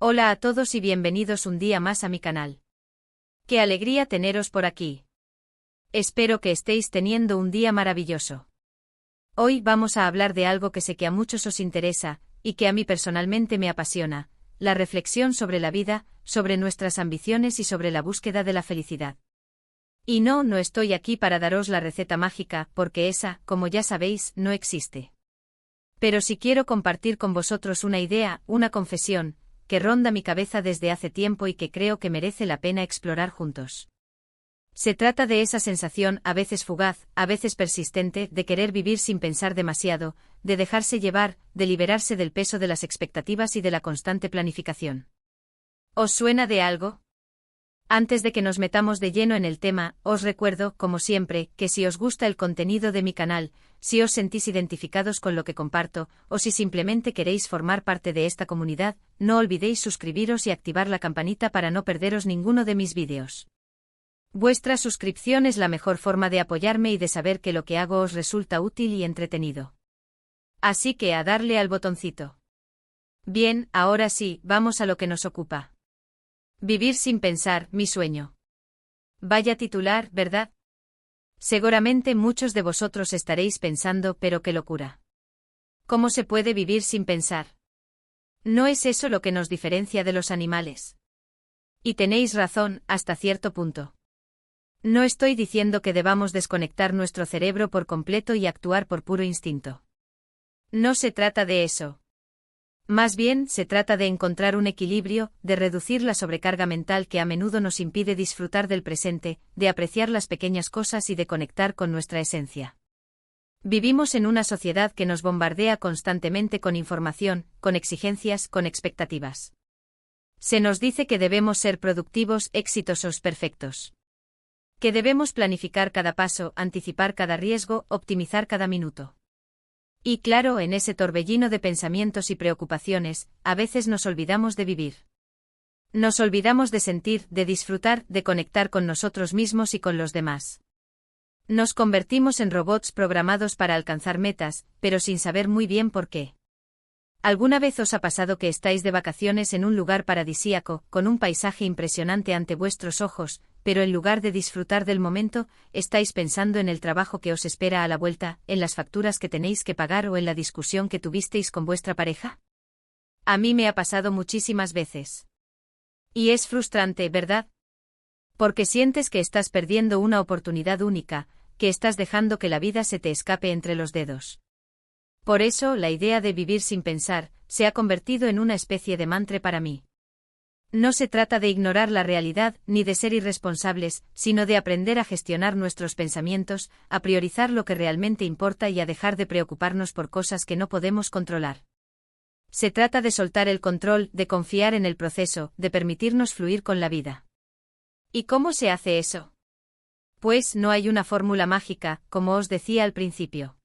Hola a todos y bienvenidos un día más a mi canal. ¡Qué alegría teneros por aquí! Espero que estéis teniendo un día maravilloso. Hoy vamos a hablar de algo que sé que a muchos os interesa, y que a mí personalmente me apasiona, la reflexión sobre la vida, sobre nuestras ambiciones y sobre la búsqueda de la felicidad. Y no estoy aquí para daros la receta mágica, porque esa, como ya sabéis, no existe. Pero sí quiero compartir con vosotros una idea, una confesión, que ronda mi cabeza desde hace tiempo y que creo que merece la pena explorar juntos. Se trata de esa sensación, a veces fugaz, a veces persistente, de querer vivir sin pensar demasiado, de dejarse llevar, de liberarse del peso de las expectativas y de la constante planificación. ¿Os suena de algo? Antes de que nos metamos de lleno en el tema, os recuerdo, como siempre, que si os gusta el contenido de mi canal, si os sentís identificados con lo que comparto, o si simplemente queréis formar parte de esta comunidad, no olvidéis suscribiros y activar la campanita para no perderos ninguno de mis vídeos. Vuestra suscripción es la mejor forma de apoyarme y de saber que lo que hago os resulta útil y entretenido. Así que a darle al botoncito. Bien, ahora sí, vamos a lo que nos ocupa. Vivir sin pensar, mi sueño. Vaya titular, ¿verdad? Seguramente muchos de vosotros estaréis pensando, pero qué locura. ¿Cómo se puede vivir sin pensar? ¿No es eso lo que nos diferencia de los animales? Y tenéis razón, hasta cierto punto. No estoy diciendo que debamos desconectar nuestro cerebro por completo y actuar por puro instinto. No se trata de eso. Más bien, se trata de encontrar un equilibrio, de reducir la sobrecarga mental que a menudo nos impide disfrutar del presente, de apreciar las pequeñas cosas y de conectar con nuestra esencia. Vivimos en una sociedad que nos bombardea constantemente con información, con exigencias, con expectativas. Se nos dice que debemos ser productivos, exitosos, perfectos. Que debemos planificar cada paso, anticipar cada riesgo, optimizar cada minuto. Y claro, en ese torbellino de pensamientos y preocupaciones, a veces nos olvidamos de vivir. Nos olvidamos de sentir, de disfrutar, de conectar con nosotros mismos y con los demás. Nos convertimos en robots programados para alcanzar metas, pero sin saber muy bien por qué. ¿Alguna vez os ha pasado que estáis de vacaciones en un lugar paradisíaco, con un paisaje impresionante ante vuestros ojos, pero en lugar de disfrutar del momento, estáis pensando en el trabajo que os espera a la vuelta, en las facturas que tenéis que pagar o en la discusión que tuvisteis con vuestra pareja? A mí me ha pasado muchísimas veces. Y es frustrante, ¿verdad? Porque sientes que estás perdiendo una oportunidad única, que estás dejando que la vida se te escape entre los dedos. Por eso, la idea de vivir sin pensar, se ha convertido en una especie de mantra para mí. No se trata de ignorar la realidad, ni de ser irresponsables, sino de aprender a gestionar nuestros pensamientos, a priorizar lo que realmente importa y a dejar de preocuparnos por cosas que no podemos controlar. Se trata de soltar el control, de confiar en el proceso, de permitirnos fluir con la vida. ¿Y cómo se hace eso? Pues no hay una fórmula mágica, como os decía al principio.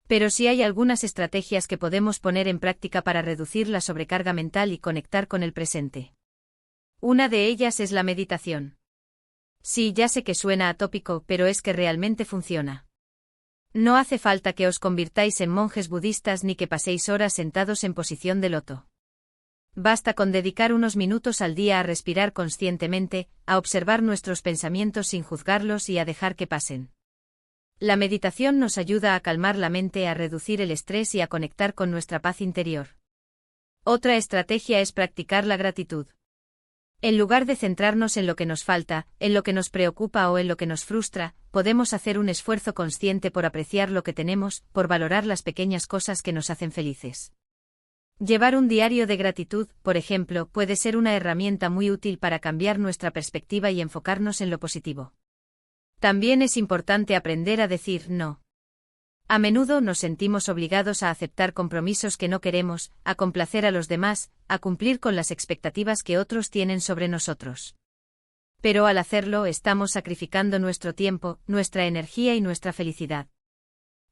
Pero sí hay algunas estrategias que podemos poner en práctica para reducir la sobrecarga mental y conectar con el presente. Una de ellas es la meditación. Sí, ya sé que suena atópico, pero es que realmente funciona. No hace falta que os convirtáis en monjes budistas ni que paséis horas sentados en posición de loto. Basta con dedicar unos minutos al día a respirar conscientemente, a observar nuestros pensamientos sin juzgarlos y a dejar que pasen. La meditación nos ayuda a calmar la mente, a reducir el estrés y a conectar con nuestra paz interior. Otra estrategia es practicar la gratitud. En lugar de centrarnos en lo que nos falta, en lo que nos preocupa o en lo que nos frustra, podemos hacer un esfuerzo consciente por apreciar lo que tenemos, por valorar las pequeñas cosas que nos hacen felices. Llevar un diario de gratitud, por ejemplo, puede ser una herramienta muy útil para cambiar nuestra perspectiva y enfocarnos en lo positivo. También es importante aprender a decir no. A menudo nos sentimos obligados a aceptar compromisos que no queremos, a complacer a los demás, a cumplir con las expectativas que otros tienen sobre nosotros. Pero al hacerlo estamos sacrificando nuestro tiempo, nuestra energía y nuestra felicidad.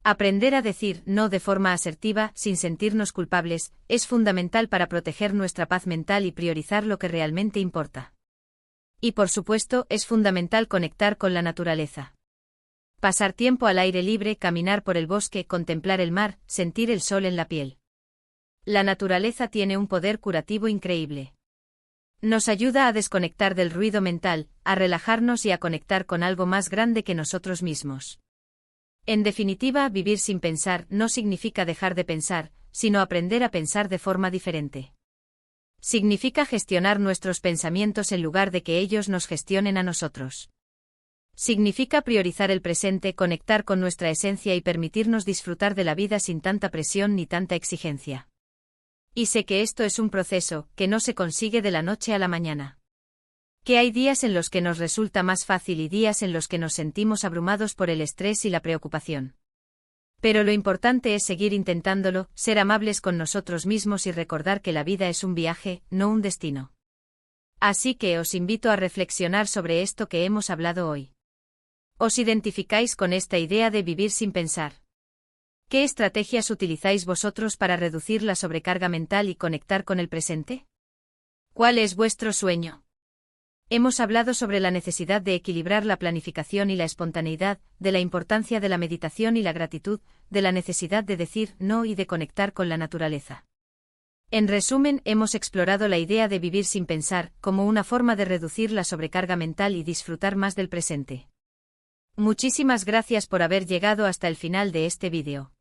Aprender a decir no de forma asertiva, sin sentirnos culpables, es fundamental para proteger nuestra paz mental y priorizar lo que realmente importa. Y por supuesto, es fundamental conectar con la naturaleza. Pasar tiempo al aire libre, caminar por el bosque, contemplar el mar, sentir el sol en la piel. La naturaleza tiene un poder curativo increíble. Nos ayuda a desconectar del ruido mental, a relajarnos y a conectar con algo más grande que nosotros mismos. En definitiva, vivir sin pensar no significa dejar de pensar, sino aprender a pensar de forma diferente. Significa gestionar nuestros pensamientos en lugar de que ellos nos gestionen a nosotros. Significa priorizar el presente, conectar con nuestra esencia y permitirnos disfrutar de la vida sin tanta presión ni tanta exigencia. Y sé que esto es un proceso, que no se consigue de la noche a la mañana. Que hay días en los que nos resulta más fácil y días en los que nos sentimos abrumados por el estrés y la preocupación. Pero lo importante es seguir intentándolo, ser amables con nosotros mismos y recordar que la vida es un viaje, no un destino. Así que os invito a reflexionar sobre esto que hemos hablado hoy. ¿Os identificáis con esta idea de vivir sin pensar? ¿Qué estrategias utilizáis vosotros para reducir la sobrecarga mental y conectar con el presente? ¿Cuál es vuestro sueño? Hemos hablado sobre la necesidad de equilibrar la planificación y la espontaneidad, de la importancia de la meditación y la gratitud, de la necesidad de decir no y de conectar con la naturaleza. En resumen, hemos explorado la idea de vivir sin pensar, como una forma de reducir la sobrecarga mental y disfrutar más del presente. Muchísimas gracias por haber llegado hasta el final de este vídeo.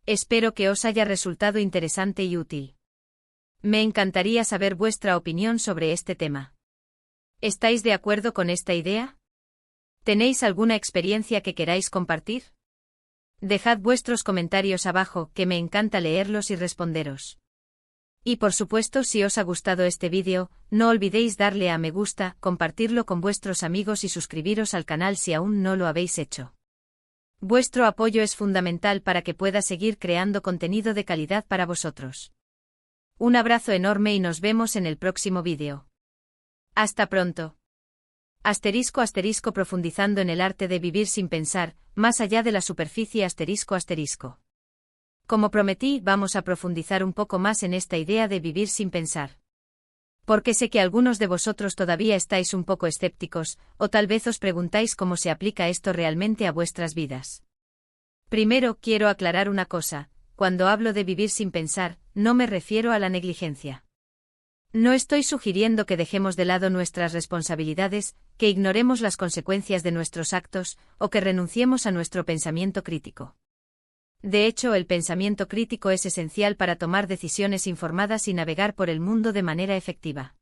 Espero que os haya resultado interesante y útil. Me encantaría saber vuestra opinión sobre este tema. ¿Estáis de acuerdo con esta idea? ¿Tenéis alguna experiencia que queráis compartir? Dejad vuestros comentarios abajo, que me encanta leerlos y responderos. Y por supuesto, si os ha gustado este vídeo, no olvidéis darle a me gusta, compartirlo con vuestros amigos y suscribiros al canal si aún no lo habéis hecho. Vuestro apoyo es fundamental para que pueda seguir creando contenido de calidad para vosotros. Un abrazo enorme y nos vemos en el próximo vídeo. Hasta pronto. *** profundizando en el arte de vivir sin pensar, más allá de la superficie ***. Como prometí, vamos a profundizar un poco más en esta idea de vivir sin pensar. Porque sé que algunos de vosotros todavía estáis un poco escépticos, o tal vez os preguntáis cómo se aplica esto realmente a vuestras vidas. Primero, quiero aclarar una cosa: cuando hablo de vivir sin pensar, no me refiero a la negligencia. No estoy sugiriendo que dejemos de lado nuestras responsabilidades, que ignoremos las consecuencias de nuestros actos, o que renunciemos a nuestro pensamiento crítico. De hecho, el pensamiento crítico es esencial para tomar decisiones informadas y navegar por el mundo de manera efectiva.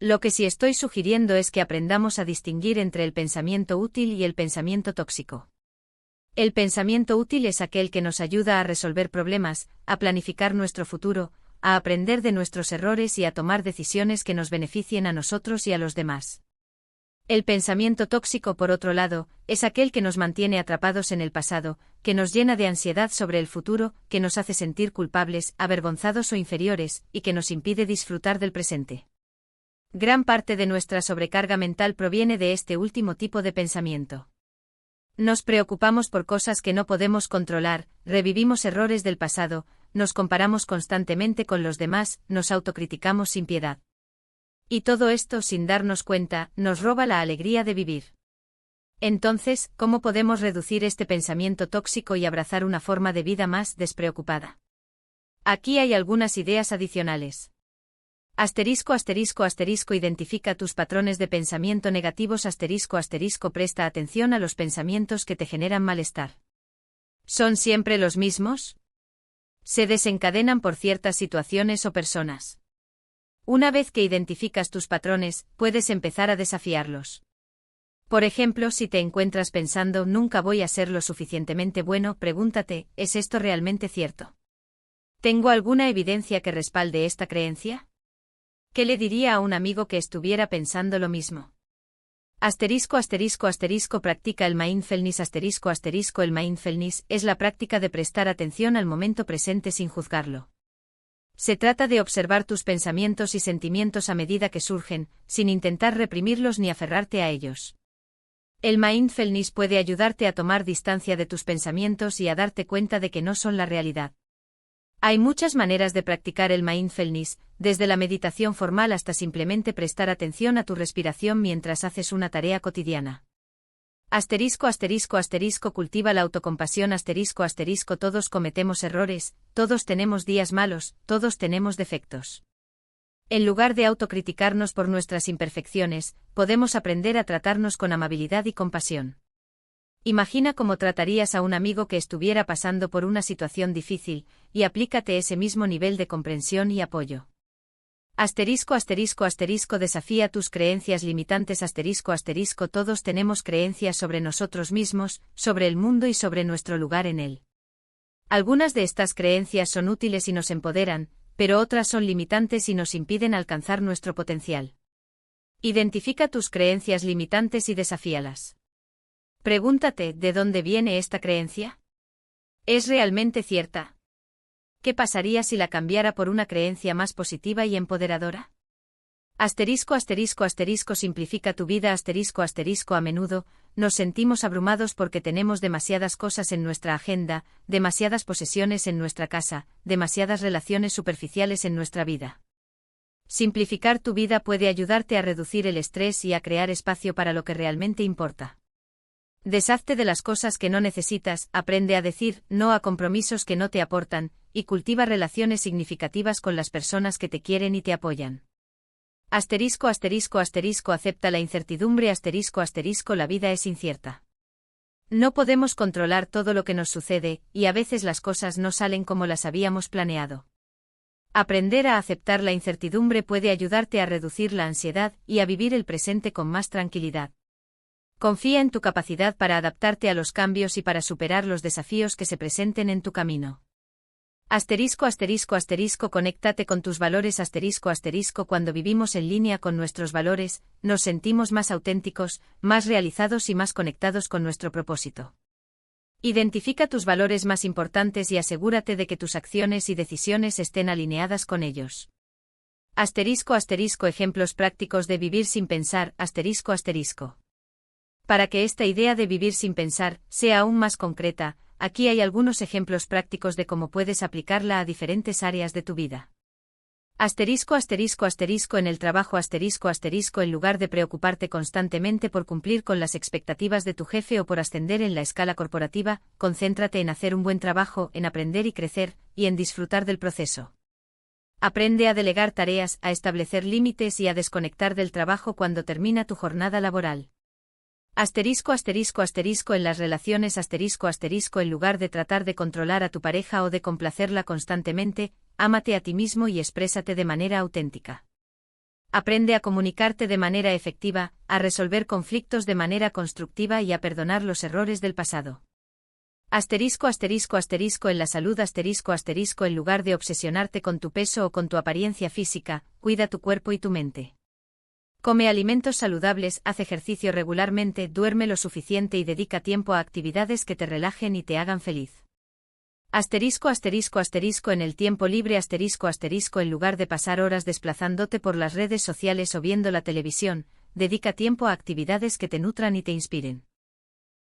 Lo que sí estoy sugiriendo es que aprendamos a distinguir entre el pensamiento útil y el pensamiento tóxico. El pensamiento útil es aquel que nos ayuda a resolver problemas, a planificar nuestro futuro, a aprender de nuestros errores y a tomar decisiones que nos beneficien a nosotros y a los demás. El pensamiento tóxico, por otro lado, es aquel que nos mantiene atrapados en el pasado, que nos llena de ansiedad sobre el futuro, que nos hace sentir culpables, avergonzados o inferiores, y que nos impide disfrutar del presente. Gran parte de nuestra sobrecarga mental proviene de este último tipo de pensamiento. Nos preocupamos por cosas que no podemos controlar, revivimos errores del pasado, nos comparamos constantemente con los demás, nos autocriticamos sin piedad. Y todo esto, sin darnos cuenta, nos roba la alegría de vivir. Entonces, ¿cómo podemos reducir este pensamiento tóxico y abrazar una forma de vida más despreocupada? Aquí hay algunas ideas adicionales. *****, identifica tus patrones de pensamiento negativos ****, presta atención a los pensamientos que te generan malestar. ¿Son siempre los mismos? ¿Se desencadenan por ciertas situaciones o personas? Una vez que identificas tus patrones, puedes empezar a desafiarlos. Por ejemplo, si te encuentras pensando «nunca voy a ser lo suficientemente bueno», pregúntate ¿es esto realmente cierto? ¿Tengo alguna evidencia que respalde esta creencia? ¿Qué le diría a un amigo que estuviera pensando lo mismo? Practica el mindfulness El mindfulness es la práctica de prestar atención al momento presente sin juzgarlo. Se trata de observar tus pensamientos y sentimientos a medida que surgen, sin intentar reprimirlos ni aferrarte a ellos. El mindfulness puede ayudarte a tomar distancia de tus pensamientos y a darte cuenta de que no son la realidad. Hay muchas maneras de practicar el mindfulness, desde la meditación formal hasta simplemente prestar atención a tu respiración mientras haces una tarea cotidiana. Cultiva la autocompasión Todos cometemos errores, todos tenemos días malos, todos tenemos defectos. En lugar de autocriticarnos por nuestras imperfecciones, podemos aprender a tratarnos con amabilidad y compasión. Imagina cómo tratarías a un amigo que estuviera pasando por una situación difícil, y aplícate ese mismo nivel de comprensión y apoyo. Desafía tus creencias limitantes. Todos tenemos creencias sobre nosotros mismos, sobre el mundo y sobre nuestro lugar en él. Algunas de estas creencias son útiles y nos empoderan, pero otras son limitantes y nos impiden alcanzar nuestro potencial. Identifica tus creencias limitantes y desafíalas. Pregúntate, ¿de dónde viene esta creencia? ¿Es realmente cierta? ¿Qué pasaría si la cambiara por una creencia más positiva y empoderadora? Simplifica tu vida. A menudo, nos sentimos abrumados porque tenemos demasiadas cosas en nuestra agenda, demasiadas posesiones en nuestra casa, demasiadas relaciones superficiales en nuestra vida. Simplificar tu vida puede ayudarte a reducir el estrés y a crear espacio para lo que realmente importa. Deshazte de las cosas que no necesitas, aprende a decir no a compromisos que no te aportan, y cultiva relaciones significativas con las personas que te quieren y te apoyan. Acepta la incertidumbre. La vida es incierta. No podemos controlar todo lo que nos sucede, y a veces las cosas no salen como las habíamos planeado. Aprender a aceptar la incertidumbre puede ayudarte a reducir la ansiedad y a vivir el presente con más tranquilidad. Confía en tu capacidad para adaptarte a los cambios y para superar los desafíos que se presenten en tu camino. Conéctate con tus valores. Cuando vivimos en línea con nuestros valores, nos sentimos más auténticos, más realizados y más conectados con nuestro propósito. Identifica tus valores más importantes y asegúrate de que tus acciones y decisiones estén alineadas con ellos. Ejemplos prácticos de vivir sin pensar. Para que esta idea de vivir sin pensar sea aún más concreta, aquí hay algunos ejemplos prácticos de cómo puedes aplicarla a diferentes áreas de tu vida. En el trabajo. En lugar de preocuparte constantemente por cumplir con las expectativas de tu jefe o por ascender en la escala corporativa, concéntrate en hacer un buen trabajo, en aprender y crecer, y en disfrutar del proceso. Aprende a delegar tareas, a establecer límites y a desconectar del trabajo cuando termina tu jornada laboral. En las relaciones. En lugar de tratar de controlar a tu pareja o de complacerla constantemente, ámate a ti mismo y exprésate de manera auténtica. Aprende a comunicarte de manera efectiva, a resolver conflictos de manera constructiva y a perdonar los errores del pasado. En la salud. En lugar de obsesionarte con tu peso o con tu apariencia física, cuida tu cuerpo y tu mente. Come alimentos saludables, haz ejercicio regularmente, duerme lo suficiente y dedica tiempo a actividades que te relajen y te hagan feliz. En el tiempo libre. En lugar de pasar horas desplazándote por las redes sociales o viendo la televisión, dedica tiempo a actividades que te nutran y te inspiren.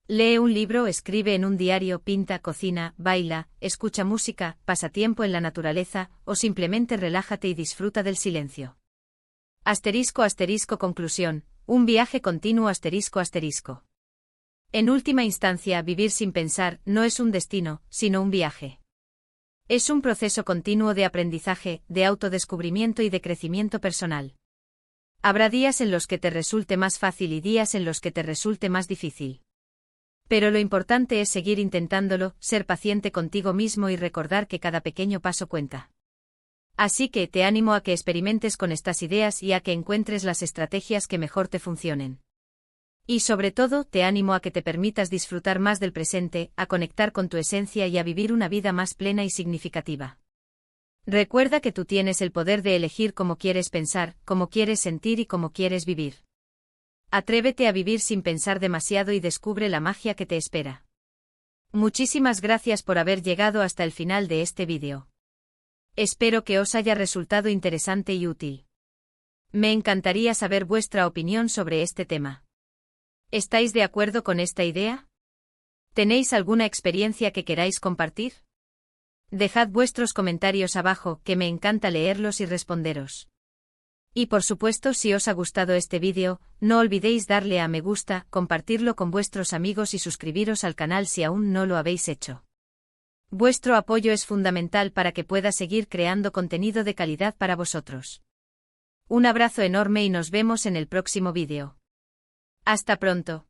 Lee un libro, escribe en un diario, pinta, cocina, baila, escucha música, pasa tiempo en la naturaleza, o simplemente relájate y disfruta del silencio. Conclusión, un viaje continuo. En última instancia, vivir sin pensar no es un destino, sino un viaje. Es un proceso continuo de aprendizaje, de autodescubrimiento y de crecimiento personal. Habrá días en los que te resulte más fácil y días en los que te resulte más difícil. Pero lo importante es seguir intentándolo, ser paciente contigo mismo y recordar que cada pequeño paso cuenta. Así que te animo a que experimentes con estas ideas y a que encuentres las estrategias que mejor te funcionen. Y sobre todo, te animo a que te permitas disfrutar más del presente, a conectar con tu esencia y a vivir una vida más plena y significativa. Recuerda que tú tienes el poder de elegir cómo quieres pensar, cómo quieres sentir y cómo quieres vivir. Atrévete a vivir sin pensar demasiado y descubre la magia que te espera. Muchísimas gracias por haber llegado hasta el final de este vídeo. Espero que os haya resultado interesante y útil. Me encantaría saber vuestra opinión sobre este tema. ¿Estáis de acuerdo con esta idea? ¿Tenéis alguna experiencia que queráis compartir? Dejad vuestros comentarios abajo, que me encanta leerlos y responderos. Y por supuesto, si os ha gustado este vídeo, no olvidéis darle a me gusta, compartirlo con vuestros amigos y suscribiros al canal si aún no lo habéis hecho. Vuestro apoyo es fundamental para que pueda seguir creando contenido de calidad para vosotros. Un abrazo enorme y nos vemos en el próximo vídeo. Hasta pronto.